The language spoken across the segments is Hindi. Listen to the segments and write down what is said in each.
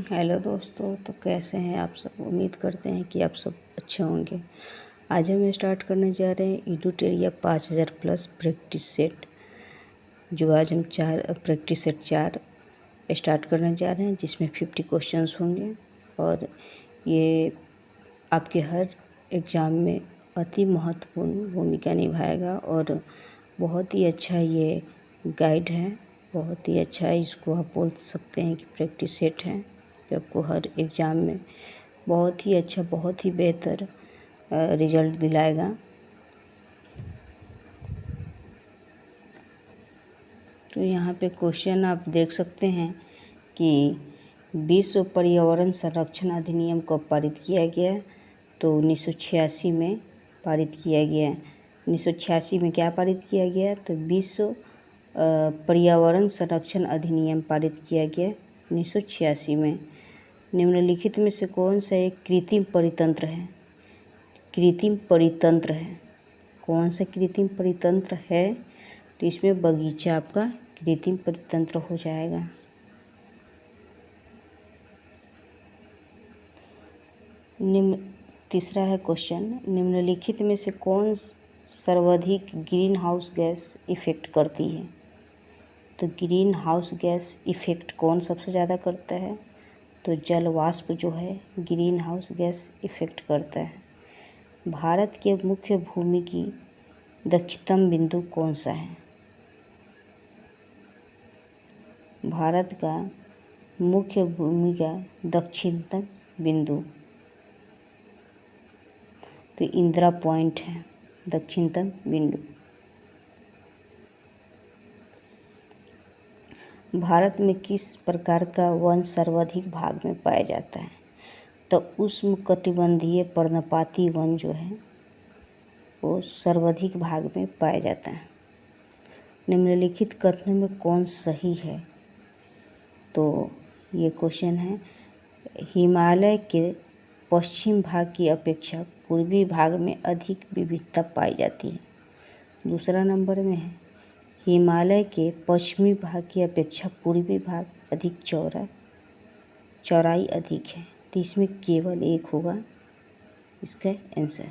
हेलो दोस्तों, तो कैसे हैं आप सब। उम्मीद करते हैं कि आप सब अच्छे होंगे। आज हम स्टार्ट करने जा रहे हैं एडुटेरिया 5000 प्लस प्रैक्टिस सेट, जो आज हम प्रैक्टिस सेट 4 स्टार्ट करने जा रहे हैं, जिसमें 50 क्वेश्चंस होंगे और ये आपके हर एग्ज़ाम में अति महत्वपूर्ण भूमिका निभाएगा और बहुत ही अच्छा ये गाइड है। बहुत ही अच्छा इसको आप बोल सकते हैं कि प्रैक्टिस सेट है, कि आपको हर एग्ज़ाम में बहुत ही अच्छा, बहुत ही बेहतर रिजल्ट दिलाएगा। तो यहाँ पे क्वेश्चन आप देख सकते हैं कि विश्व पर्यावरण संरक्षण अधिनियम कब पारित किया गया। तो 1986 में पारित किया गया। 1986 में क्या पारित किया गया, तो विश्व पर्यावरण संरक्षण अधिनियम पारित किया गया 1986 में। निम्नलिखित में से कौन सा एक कृत्रिम परितंत्र है। कृत्रिम परितंत्र है, कौन सा कृत्रिम परितंत्र है, तो इसमें बगीचा आपका कृत्रिम परितंत्र हो जाएगा। तीसरा है क्वेश्चन, निम्नलिखित में से कौन सर्वाधिक ग्रीन हाउस गैस इफेक्ट करती है। तो ग्रीन हाउस गैस इफेक्ट कौन सबसे ज़्यादा करता है, तो जल वाष्प जो है ग्रीन हाउस गैस इफेक्ट करता है। भारत के मुख्य भूमि की दक्षिणतम बिंदु कौन सा है। भारत का मुख्य भूमि का दक्षिणतम बिंदु तो इंदिरा पॉइंट है दक्षिणतम बिंदु। भारत में किस प्रकार का वन सर्वाधिक भाग में पाया जाता है। तो उष्णकटिबंधीय पर्णपाती वन जो है वो सर्वाधिक भाग में पाया जाता है। निम्नलिखित कथनों में कौन सही है। तो ये क्वेश्चन है, हिमालय के पश्चिम भाग की अपेक्षा पूर्वी भाग में अधिक विविधता पाई जाती है। दूसरा नंबर में है, हिमालय के पश्चिमी भाग की अपेक्षा पूर्वी भाग अधिक चौड़ाई अधिक है। तो इसमें केवल एक होगा इसका आंसर।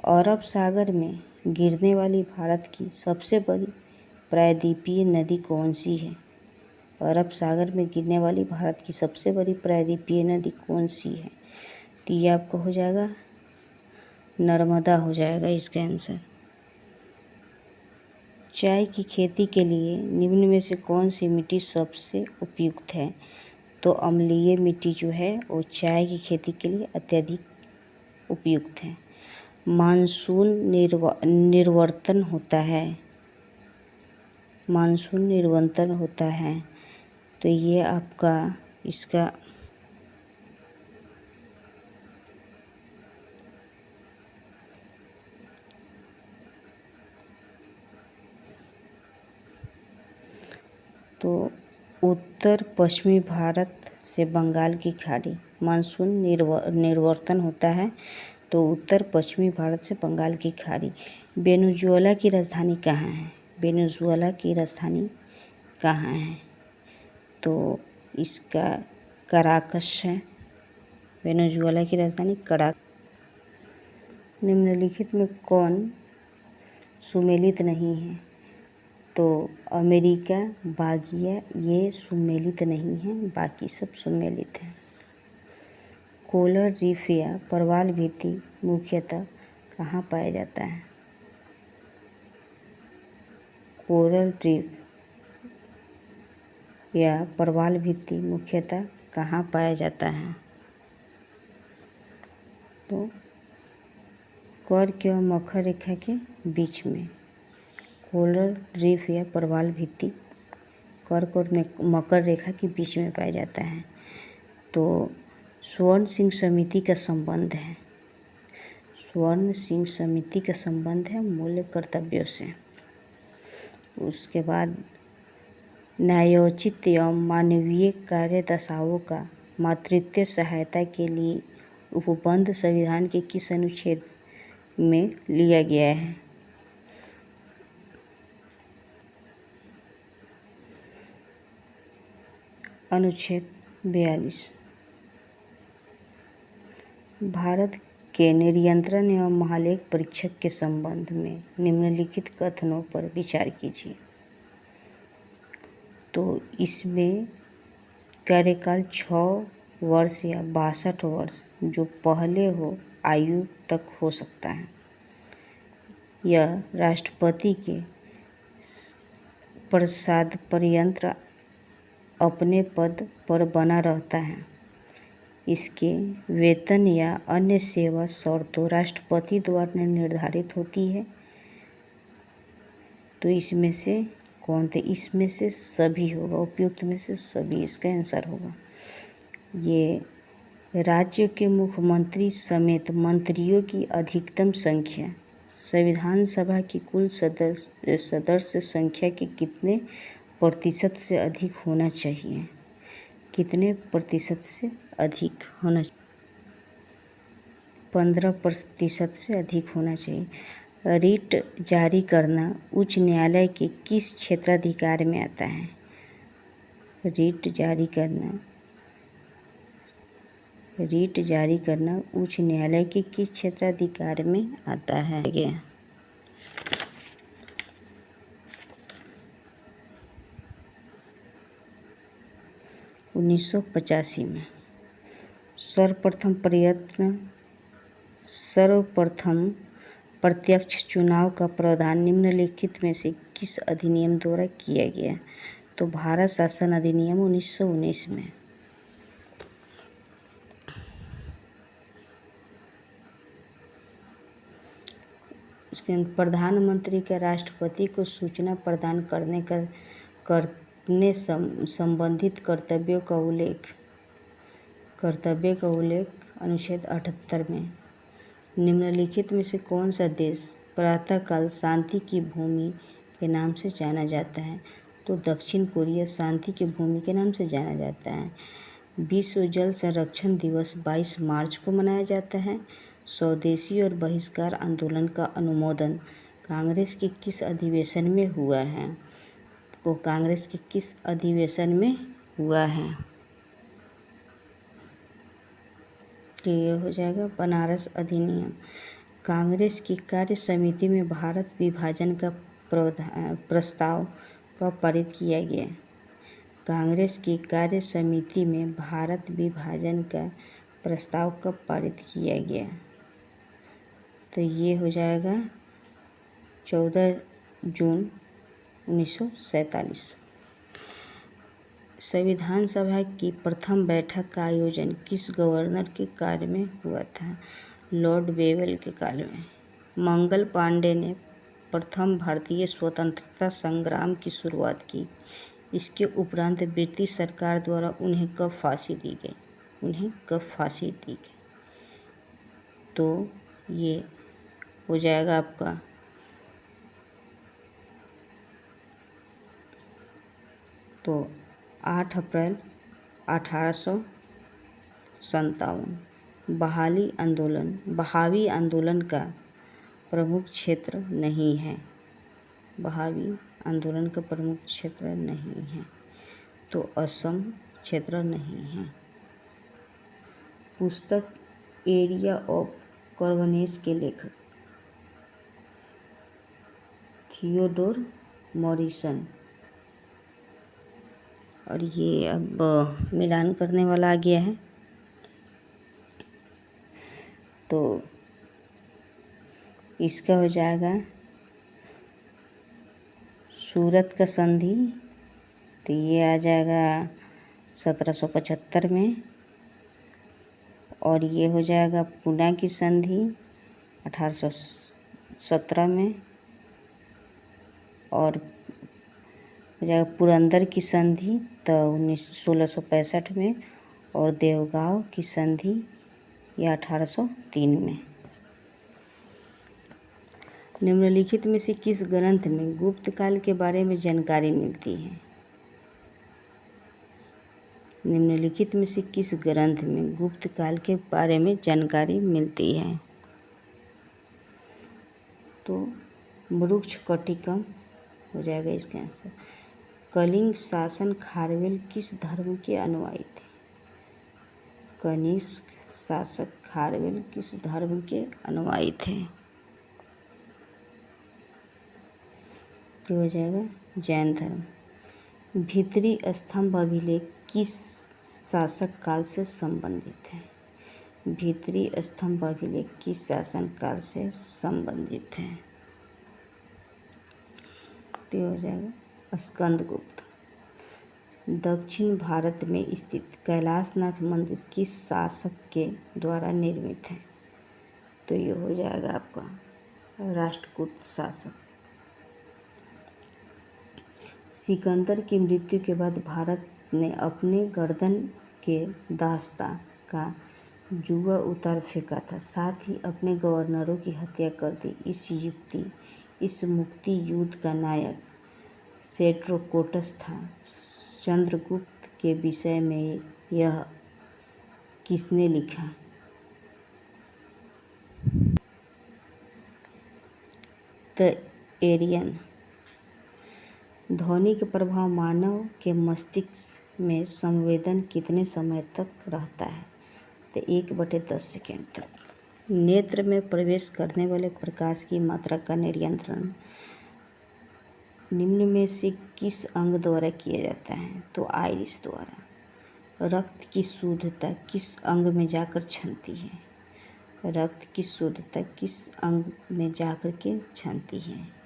अरब सागर में गिरने वाली भारत की सबसे बड़ी प्रायद्वीपीय नदी कौन सी है। अरब सागर में गिरने वाली भारत की सबसे बड़ी प्रायद्वीपीय नदी कौन सी है, तो ये आपको हो जाएगा नर्मदा हो जाएगा इसका आंसर। चाय की खेती के लिए निम्न में से कौन सी मिट्टी सबसे उपयुक्त है। तो अम्लीय मिट्टी जो है वो चाय की खेती के लिए अत्यधिक उपयुक्त है। मानसून निर्वर्तन होता है, मानसून निर्वर्तन होता है, तो ये आपका इसका तो उत्तर पश्चिमी भारत से बंगाल की खाड़ी मानसून निर्वर्तन होता है। तो उत्तर पश्चिमी भारत से बंगाल की खाड़ी। वेनेजुएला की राजधानी कहाँ है। वेनेजुएला की राजधानी कहाँ है, तो इसका कराकस है। वेनेजुएला की राजधानी कराकस। निम्नलिखित में कौन सुमेलित नहीं है। तो अमेरिका, बागिया ये सुमेलित नहीं है, बाकी सब सुमेलित हैं। कोरल रीफ या प्रवाल भित्ति मुख्यतः कहाँ पाया जाता है। कोरल रीफ या प्रवाल भित्ति मुख्यतः कहाँ पाया जाता है। तो कर्क एवं मकर रेखा के बीच में कोरल रीफ या प्रवाल भित्ति कर्क और मकर रेखा के बीच में पाया जाता है। तो स्वर्ण सिंह समिति का संबंध है, स्वर्ण सिंह समिति का संबंध है मूल्य कर्तव्यों से। उसके बाद न्यायोचित एवं मानवीय कार्यदशाओं का मातृत्व सहायता के लिए उपबंध संविधान के किस अनुच्छेद में लिया गया है। अनुच्छेद 42। भारत के नियंत्रण एवं महालेख परीक्षक के संबंध में निम्नलिखित कथनों पर विचार कीजिए। तो इसमें कार्यकाल 6 वर्ष या 62 वर्ष जो पहले हो आयु तक हो सकता है। यह राष्ट्रपति के प्रसाद पर्यंत अपने पद पर बना रहता है। इसके वेतन या अन्य सेवा शर्तें राष्ट्रपति द्वारा निर्धारित होती है। तो इसमें से कौन थे? इसमें से सभी होगा, उपयुक्त में से सभी इसका आंसर होगा। ये राज्य के मुख्यमंत्री समेत मंत्रियों की अधिकतम संख्या संविधान सभा की कुल सदस्य संख्या के कितने प्रतिशत से अधिक होना चाहिए? कितने प्रतिशत से अधिक होना चाहिए? 15% से अधिक होना चाहिए। रिट जारी करना उच्च न्यायालय के किस क्षेत्राधिकार में आता है? रिट जारी करना उच्च न्यायालय के किस क्षेत्राधिकार में आता है? 1985 में। सर्वप्रथम प्रत्यक्ष चुनाव का प्रावधान निम्नलिखित में से किस अधिनियम द्वारा किया गया? तो भारत शासन अधिनियम 1919 में। इसके प्रधानमंत्री का राष्ट्रपति को सूचना प्रदान करने संबंधित कर्तव्य का उल्लेख अनुच्छेद 78 में। निम्नलिखित में से कौन सा देश प्रातःकाल शांति की भूमि के नाम से जाना जाता है? तो दक्षिण कोरिया शांति की भूमि के नाम से जाना जाता है। विश्व जल संरक्षण दिवस 22 मार्च को मनाया जाता है। स्वदेशी और बहिष्कार आंदोलन का अनुमोदन कांग्रेस के किस अधिवेशन में हुआ है? तो कांग्रेस के किस अधिवेशन में हुआ है? तो ये हो जाएगा बनारस अधिनियम। कांग्रेस की कार्य समिति में भारत विभाजन का प्रस्ताव कब पारित किया गया? कांग्रेस की कार्य समिति में भारत विभाजन का प्रस्ताव कब पारित किया गया? तो ये हो जाएगा 14 जून 1947। संविधान सभा की प्रथम बैठक का आयोजन किस गवर्नर के काल में हुआ था? लॉर्ड वेवेल के काल में। मंगल पांडे ने प्रथम भारतीय स्वतंत्रता संग्राम की शुरुआत की। इसके उपरांत ब्रिटिश सरकार द्वारा उन्हें कब फांसी दी गई? तो ये हो जाएगा आपका 8 अप्रैल 1857। बहावी आंदोलन का प्रमुख क्षेत्र नहीं है। तो असम क्षेत्र नहीं है। पुस्तक एरिया ऑफ कॉन्वर्जेंस के लेखक थियोडोर मॉरिसन। और ये अब मिलान करने वाला आ गया है। तो इसका हो जाएगा सूरत का संधि। तो ये आ जाएगा 1775 में। और ये हो जाएगा पूना की संधि 1817 में। और हो जाएगा पुरंदर की संधि तो 1665 में। और देवगांव की संधि यह 1803 में। निम्नलिखित में से किस ग्रंथ में गुप्त काल के बारे में जानकारी मिलती है? निम्नलिखित में से किस ग्रंथ में गुप्त काल के बारे में जानकारी मिलती है? तो मृच्छकटिकम हो जाएगा इसका आंसर। कलिंग शासन खारवेल किस धर्म के अनुयायी थे? कनिष्क शासक खारवेल किस धर्म के अनुयायी थे? ये हो जाएगा जैन धर्म। भीतरी स्तंभ अभिलेख किस शासक काल से संबंधित है? भीतरी स्तंभ अभिलेख किस शासन काल से संबंधित है? तो हो जाएगा स्कंदगुप्त। दक्षिण भारत में स्थित कैलाशनाथ मंदिर किस शासक के द्वारा निर्मित है? तो ये हो जाएगा आपका राष्ट्रकूट शासक। सिकंदर की मृत्यु के बाद भारत ने अपने गर्दन के दास्ता का जुआ उतार फेंका था, साथ ही अपने गवर्नरों की हत्या कर दी। इस मुक्ति युद्ध का नायक सेट्रोकोटस था। चंद्रगुप्त के विषय में यह किसने लिखा? The Aryan. ध्वनि का प्रभाव मानव के मस्तिष्क में संवेदन कितने समय तक रहता है? तो 1/10 सेकेंड तक। नेत्र में प्रवेश करने वाले प्रकाश की मात्रा का नियंत्रण निम्न में से किस अंग द्वारा किया जाता है? तो आइरिस द्वारा। रक्त की शुद्धता किस अंग में जाकर छनती है? रक्त की शुद्धता किस अंग में जाकर के छनती है?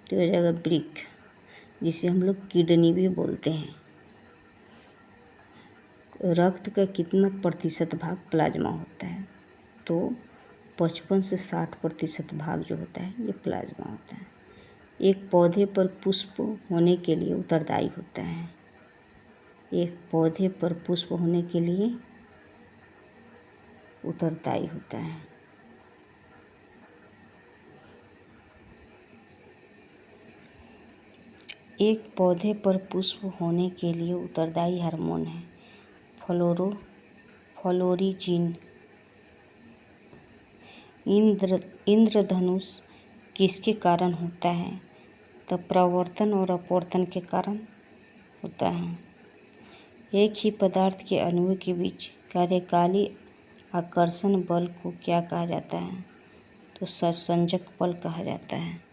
तो हो जाएगा वृक्क, जिसे हम लोग किडनी भी बोलते हैं। रक्त का कितना प्रतिशत भाग प्लाज्मा होता है? तो 55 से 60% भाग जो होता है ये प्लाज्मा होता है। एक पौधे पर पुष्प होने के लिए उत्तरदायी होता है। एक पौधे पर पुष्प होने के लिए उत्तरदायी होता है। एक पौधे पर पुष्प होने के लिए उत्तरदायी हार्मोन है फ्लोरीजीन। इंद्रधनुष किसके कारण होता है? तो प्रवर्तन और अपवर्तन के कारण होता है। एक ही पदार्थ के अणुओं के बीच कार्यकारी आकर्षण बल को क्या कहा जाता है? तो सहसंयोजक बल कहा जाता है।